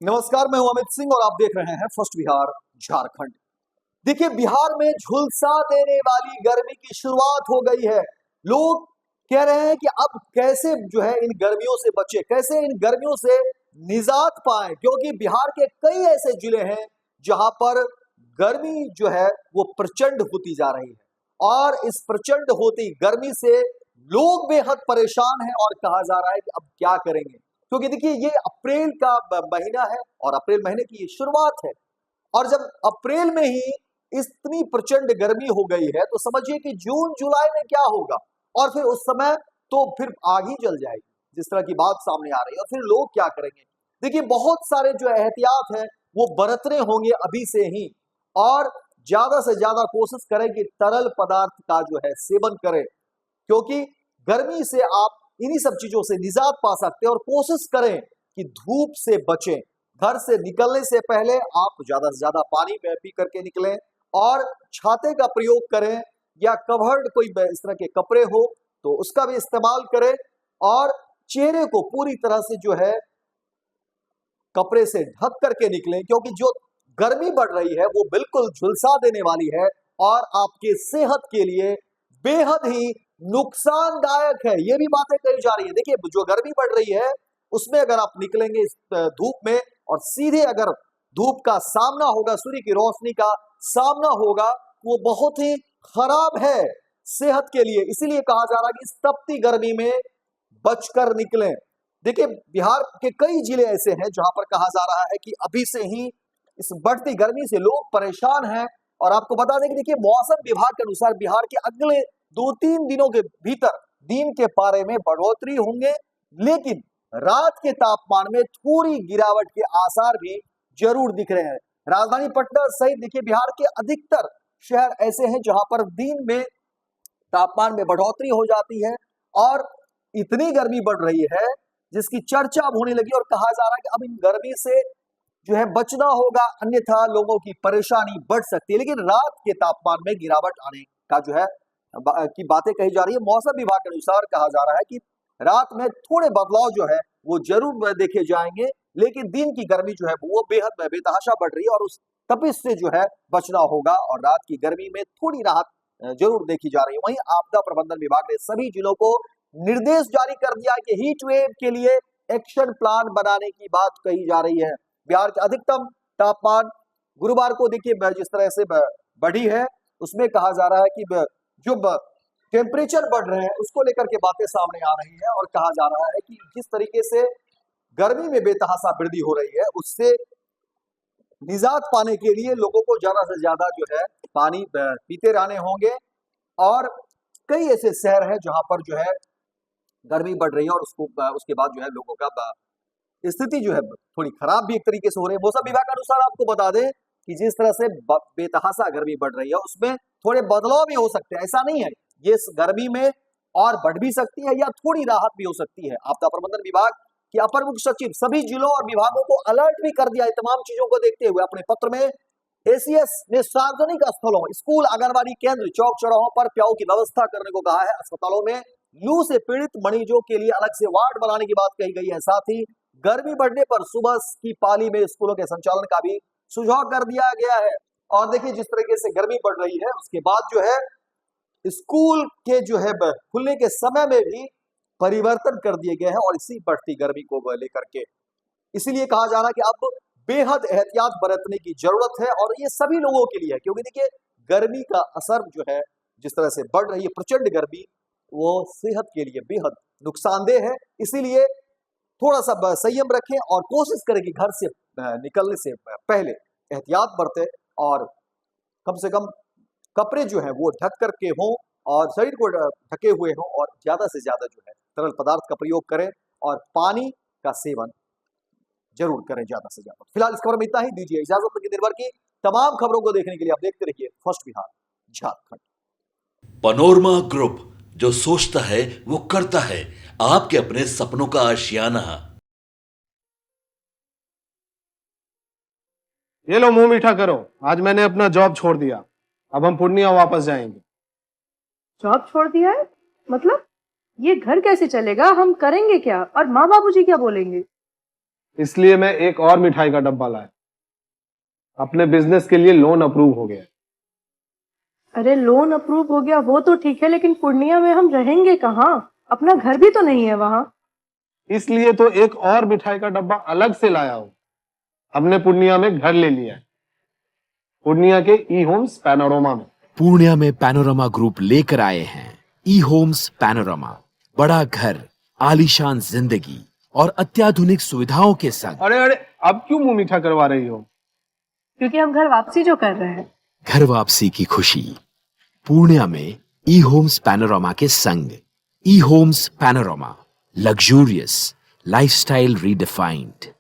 नमस्कार, मैं हूं अमित सिंह और आप देख रहे हैं फर्स्ट बिहार झारखंड। देखिए, बिहार में झुलसा देने वाली गर्मी की शुरुआत हो गई है। लोग कह रहे हैं कि अब कैसे जो है इन गर्मियों से बचे, कैसे इन गर्मियों से निजात पाएं, क्योंकि बिहार के कई ऐसे जिले हैं जहां पर गर्मी जो है वो प्रचंड होती जा रही है और इस प्रचंड होती गर्मी से लोग बेहद परेशान हैं और कहा जा रहा है कि अब क्या करेंगे, क्योंकि देखिए ये अप्रैल का महीना है और अप्रैल महीने की ये शुरुआत है और जब अप्रैल में ही इतनी प्रचंड गर्मी हो गई है तो समझिए कि जून जुलाई में क्या होगा और फिर उस समय तो फिर आग ही जल जाएगी, जिस तरह की बात सामने आ रही है। और फिर लोग क्या करेंगे? देखिए, बहुत सारे जो एहतियात है वो बरतने होंगे अभी से ही और ज्यादा से ज्यादा कोशिश करें कि तरल पदार्थ का जो है सेवन करें, क्योंकि गर्मी से आप इन्हीं सब चीजों से निजात पा सकते हैं। और कोशिश करें कि धूप से बचें। घर से निकलने से पहले आप ज्यादा से ज्यादा पानी पी करके निकलें और छाते का प्रयोग करें या कवर्ड कोई इस तरह के कपड़े हो तो उसका भी इस्तेमाल करें और चेहरे को पूरी तरह से जो है कपड़े से ढक करके निकलें, क्योंकि जो गर्मी बढ़ रही है वो बिल्कुल झुलसा देने वाली है और आपके सेहत के लिए बेहद ही नुकसानदायक है। ये भी बातें कही जा रही है। देखिए, जो गर्मी बढ़ रही है उसमें अगर आप निकलेंगे इस धूप में और सीधे अगर धूप का सामना होगा, सूर्य की रोशनी का सामना होगा, वो बहुत ही खराब है सेहत के लिए। इसीलिए कहा जा रहा है कि इस तपती गर्मी में बचकर निकलें। देखिए, बिहार के कई जिले ऐसे हैं जहां पर कहा जा रहा है कि अभी से ही इस बढ़ती गर्मी से लोग परेशान हैं। और आपको बता दें कि देखिए, मौसम विभाग के अनुसार बिहार के अगले 2-3 दिनों के भीतर दिन के पारे में बढ़ोतरी होंगे, लेकिन रात के तापमान में थोड़ी गिरावट के आसार भी जरूर दिख रहे हैं। राजधानी पटना सहित देखिए बिहार के अधिकतर शहर ऐसे हैं जहां पर दिन में तापमान में बढ़ोतरी हो जाती है और इतनी गर्मी बढ़ रही है जिसकी चर्चा अब होने लगी और कहा जा रहा है कि अब इन गर्मी से जो है बचना होगा, अन्यथा लोगों की परेशानी बढ़ सकती है। लेकिन रात के तापमान में गिरावट आने का जो है की बातें कही जा रही है। मौसम विभाग के अनुसार कहा जा रहा है कि रात में थोड़े बदलाव जो है वो जरूर देखे जाएंगे, लेकिन दिन की गर्मी जो है वो बेहद बेतहाशा बढ़ रही है और उस तपिश से जो है बचना होगा और रात की गर्मी में थोड़ी राहत जरूर देखी जा रही है। वहीं आपदा प्रबंधन विभाग ने सभी जिलों को निर्देश जारी कर दिया कि हीट वेव के लिए एक्शन प्लान बनाने की बात कही जा रही है। बिहार के अधिकतम तापमान गुरुवार को देखिए जिस तरह से बढ़ी है, उसमें कहा जा रहा है कि जो टेम्परेचर बढ़ रहे हैं उसको लेकर के बातें सामने आ रही है और कहा जा रहा है कि जिस तरीके से गर्मी में बेतहाशा वृद्धि हो रही है उससे निजात पाने के लिए लोगों को ज्यादा से ज्यादा जो है पानी पीते रहने होंगे। और कई ऐसे शहर हैं जहां पर जो है गर्मी बढ़ रही है और उसके बाद जो है लोगों का स्थिति जो है थोड़ी खराब भी एक तरीके से हो रही है। मौसम विभाग के अनुसार आपको बता दें कि जिस तरह से बेतहाशा गर्मी बढ़ रही है उसमें थोड़े बदलाव भी हो सकते हैं। ऐसा नहीं है, ये इस गर्मी में और बढ़ भी सकती है या थोड़ी राहत भी हो सकती है। आपदा प्रबंधन विभाग के अपर मुख्य सचिव सभी जिलों और विभागों को अलर्ट भी कर दिया है। तमाम चीजों को देखते हुए अपने पत्र में एसीएस ने सार्वजनिक स्थलों, स्कूल, आंगनबाड़ी केंद्र, चौक चौराहों पर प्याऊ की व्यवस्था करने को कहा है। अस्पतालों में लू से पीड़ित मरीजों के लिए अलग से वार्ड बनाने की बात कही गई है। साथ ही गर्मी बढ़ने पर सुबह की पाली में स्कूलों के संचालन का भी सुझाव कर दिया गया है। और देखिए, जिस तरीके से गर्मी बढ़ रही है उसके बाद जो है स्कूल के जो है खुलने के समय में भी परिवर्तन कर दिए गए हैं और इसी बढ़ती गर्मी को लेकर के इसीलिए कहा जा रहा है कि अब बेहद एहतियात बरतने की जरूरत है और ये सभी लोगों के लिए है, क्योंकि देखिए गर्मी का असर जो है जिस तरह से बढ़ रही है प्रचंड गर्मी, वो सेहत के लिए बेहद नुकसानदेह है। इसीलिए थोड़ा सा संयम रखें और कोशिश करें कि घर से निकलने से पहले एहतियात बरतें और कम से कम कपड़े जो है वो ढक करके हों और शरीर को ढके हुए हों और ज्यादा से ज्यादा जो है तरल पदार्थ का प्रयोग करें और पानी का सेवन जरूर करें ज्यादा से ज्यादा। फिलहाल इस खबर में इतना ही, दीजिए इजाजत। दिन भर की तमाम खबरों को देखने के लिए आप देखते रहिए first Bihar Jharkhand. Panorama group, जो सोचता है वो करता है। आपके अपने सपनों का आशियाना। ये लो मुंह मीठा करो, आज मैंने अपना जॉब छोड़ दिया। अब हम पूर्णिया वापस जाएंगे। जॉब छोड़ दिया है? मतलब ये घर कैसे चलेगा? हम करेंगे क्या? और माँ बाबूजी क्या बोलेंगे? इसलिए मैं एक और मिठाई का डब्बा लाया। अपने बिजनेस के लिए लोन अप्रूव हो गया। अरे लोन अप्रूव हो गया वो तो ठीक है, लेकिन पूर्णिया में हम रहेंगे कहाँ? अपना घर भी तो नहीं है वहां। इसलिए तो एक और मिठाई का डब्बा अलग से लाया हूं। हमने पूर्णिया में घर ले लिया है, पूर्णिया के ई होम्स पैनोरमा में। पूर्णिया में पैनोरमा ग्रुप लेकर आए हैं ई होम्स पैनोरमा। बड़ा घर, आलीशान जिंदगी और अत्याधुनिक सुविधाओं के संग। अरे अरे, अब क्यों मुंह मीठा करवा रही हो? क्योंकि हम घर वापसी जो कर रहे हैं। घर वापसी की खुशी पूर्णिया में ई होम्स पैनोरमा के संग। E homes panorama, luxurious lifestyle redefined.